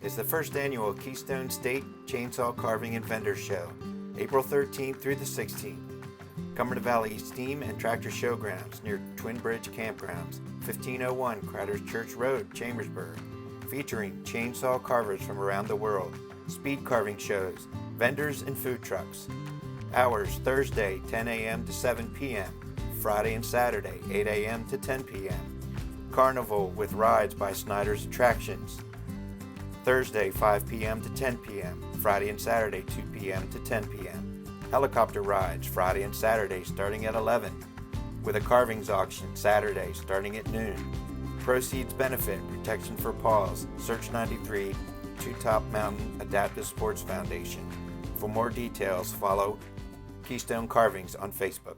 is the first annual Keystone State Chainsaw Carving and Vendor Show, April 13th through the 16th. Cumberland Valley Steam and Tractor Showgrounds near Twin Bridge Campgrounds, 1501 Crowder's Church Road, Chambersburg, featuring chainsaw carvers from around the world, speed carving shows, vendors and food trucks. Hours Thursday 10 a.m. to 7 p.m., Friday and Saturday 8 a.m. to 10 p.m. Carnival with rides by Snyder's Attractions. Thursday 5 p.m. to 10 p.m., Friday and Saturday 2 p.m. to 10 p.m. Helicopter rides Friday and Saturday starting at 11, with a carvings auction Saturday starting at noon. Proceeds benefit Protection for Paws, Search 93, Two Top Mountain Adaptive Sports Foundation. For more details, follow Keystone Carvings on Facebook.